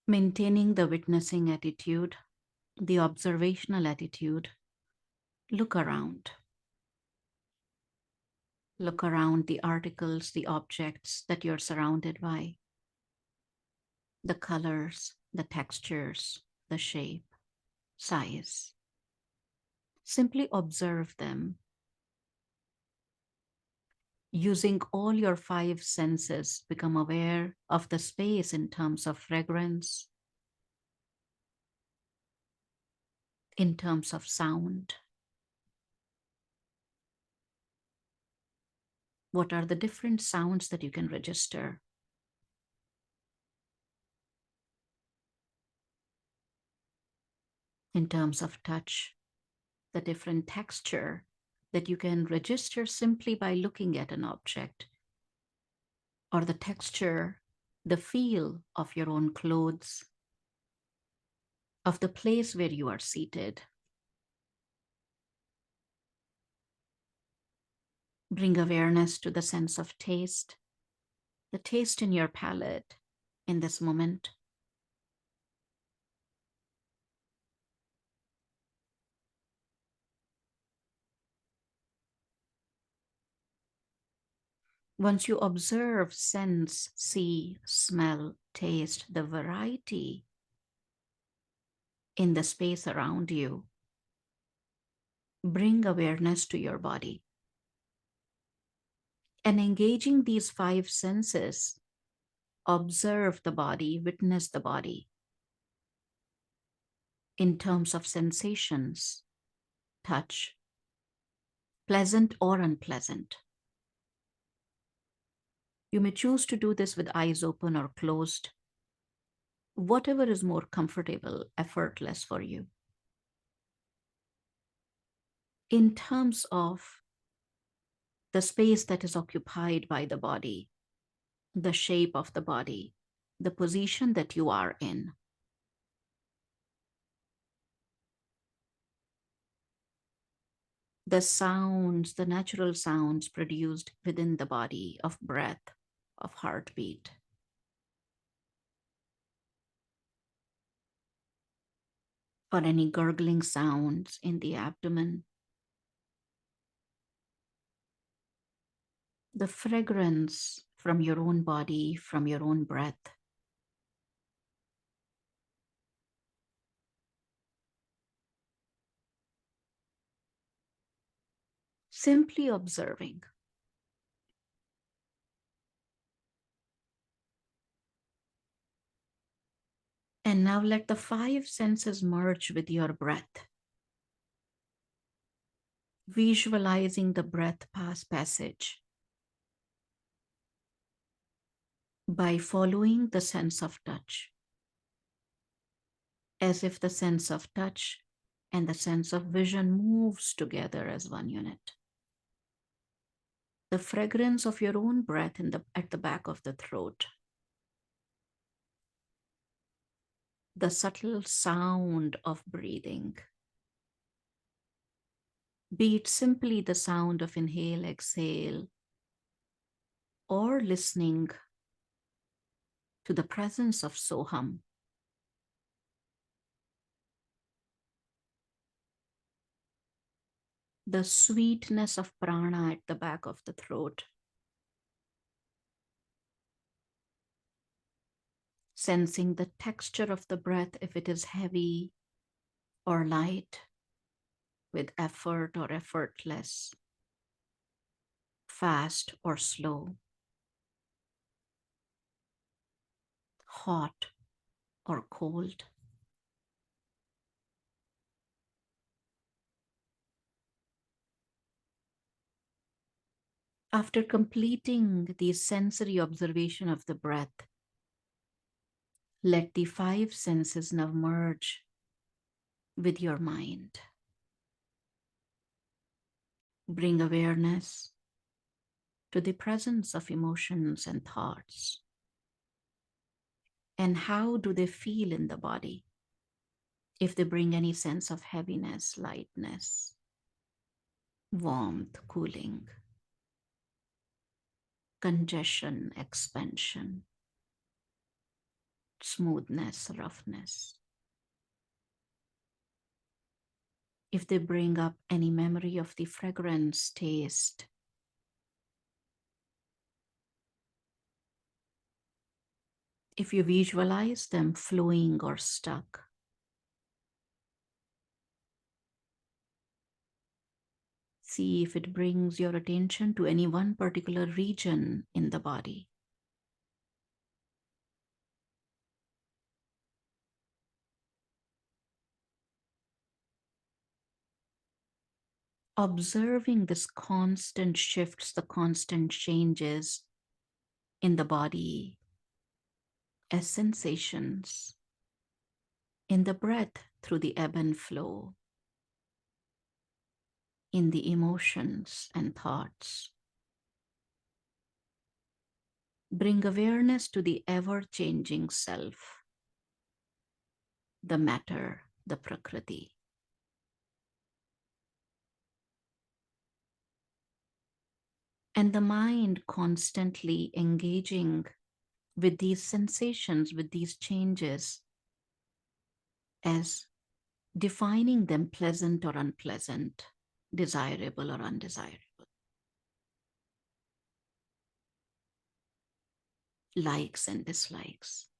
Maintaining the witnessing attitude, the observational attitude. Look around. Look around the articles, the objects that you're surrounded by, the colors, the textures, the shape, size. Simply observe them. Using all your five senses, become aware of the space in terms of fragrance, in terms of sound. What are the different sounds that you can register? In terms of touch, the different texture that you can register simply by looking at an object, or the texture, the feel of your own clothes, of the place where you are seated. Bring awareness to the sense of taste, the taste in your palate in this moment. Once you observe, sense, see, smell, taste, the variety in the space around you, bring awareness to your body. And engaging these five senses, observe the body, witness the body in terms of sensations, touch, pleasant or unpleasant. You may choose to do this with eyes open or closed, whatever is more comfortable, effortless for you. In terms of the space that is occupied by the body, the shape of the body, the position that you are in. The sounds, the natural sounds produced within the body of breath, of heartbeat. Or any gurgling sounds in the abdomen. The fragrance from your own body, from your own breath. Simply observing. And now let the five senses merge with your breath. Visualizing the breath passage by following the sense of touch, as if the sense of touch and the sense of vision moves together as one unit. The fragrance of your own breath at the back of the throat. The subtle sound of breathing. Be it simply the sound of inhale, exhale, or listening to the presence of Soham. The sweetness of prana at the back of the throat. Sensing the texture of the breath, if it is heavy or light, with effort or effortless, fast or slow, hot or cold. After completing the sensory observation of the breath, let the five senses now merge with your mind. Bring awareness to the presence of emotions and thoughts. And how do they feel in the body? If they bring any sense of heaviness, lightness, warmth, cooling, congestion, expansion. smoothness, roughness. If they bring up any memory of the fragrance, taste, if you visualize them flowing or stuck, see if it brings your attention to any one particular region in the body. Observing this constant shifts, the constant changes in the body as sensations, in the breath through the ebb and flow, in the emotions and thoughts. Bring awareness to the ever-changing self, the matter, the prakriti. And the mind constantly engaging with these sensations, with these changes, as defining them pleasant or unpleasant, desirable or undesirable, likes and dislikes.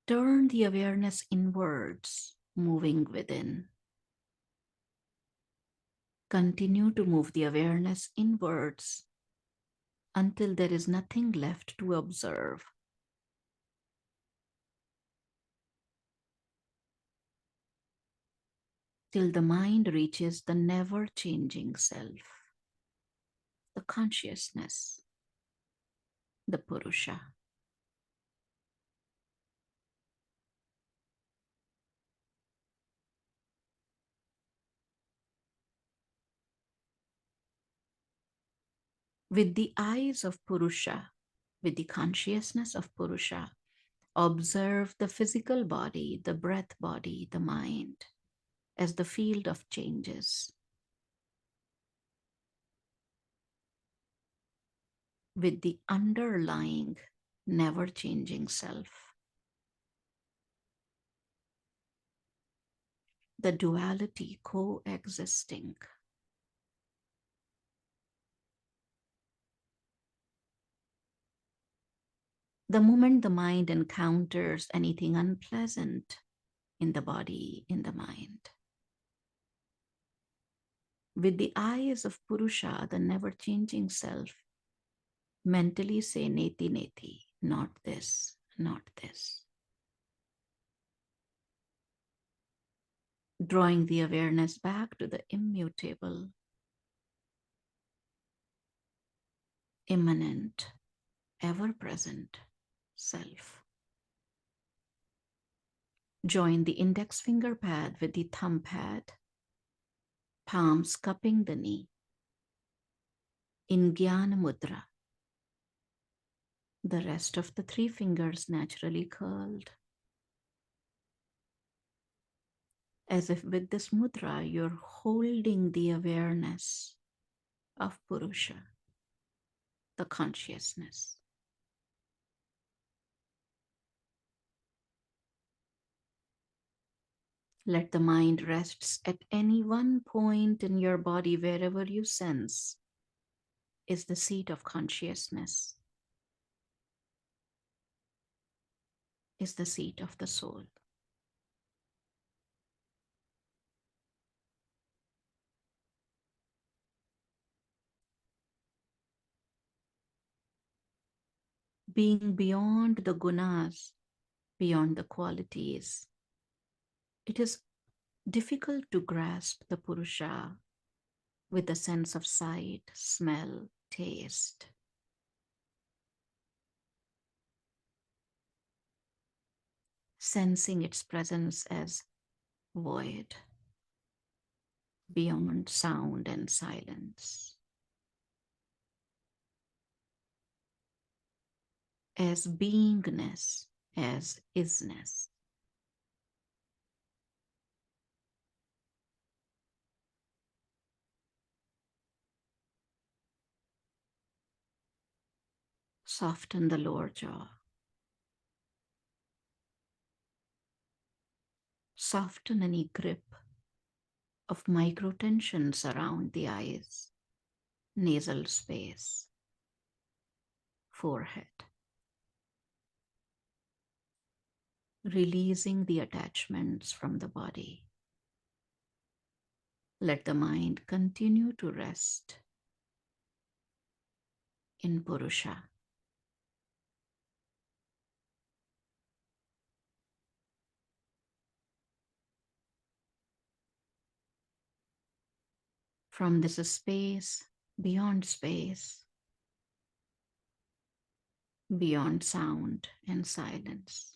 Turn the awareness inwards, moving within. Continue to move the awareness inwards until there is nothing left to observe. Till the mind reaches the never-changing self, the consciousness, the Purusha. With the eyes of Purusha, with the consciousness of Purusha, observe the physical body, the breath body, the mind as the field of changes. With the underlying, never changing self. The duality coexisting. The moment the mind encounters anything unpleasant in the body, in the mind, with the eyes of Purusha, the never changing self, mentally say neti neti, not this, not this. Drawing the awareness back to the immutable, immanent, ever-present self. Join the index finger pad with the thumb pad, palms cupping the knee. In Jnana Mudra, the rest of the three fingers naturally curled. As if with this mudra, you're holding the awareness of Purusha, the consciousness. Let the mind rest at any one point in your body, wherever you sense is the seat of consciousness, is the seat of the soul. Being beyond the gunas, beyond the qualities, it is difficult to grasp the Purusha with the sense of sight, smell, taste. Sensing its presence as void, beyond sound and silence, as beingness, as isness. Soften the lower jaw. Soften any grip of micro tensions around the eyes, nasal space, forehead. Releasing the attachments from the body. Let the mind continue to rest in Purusha. From this space, beyond sound and silence.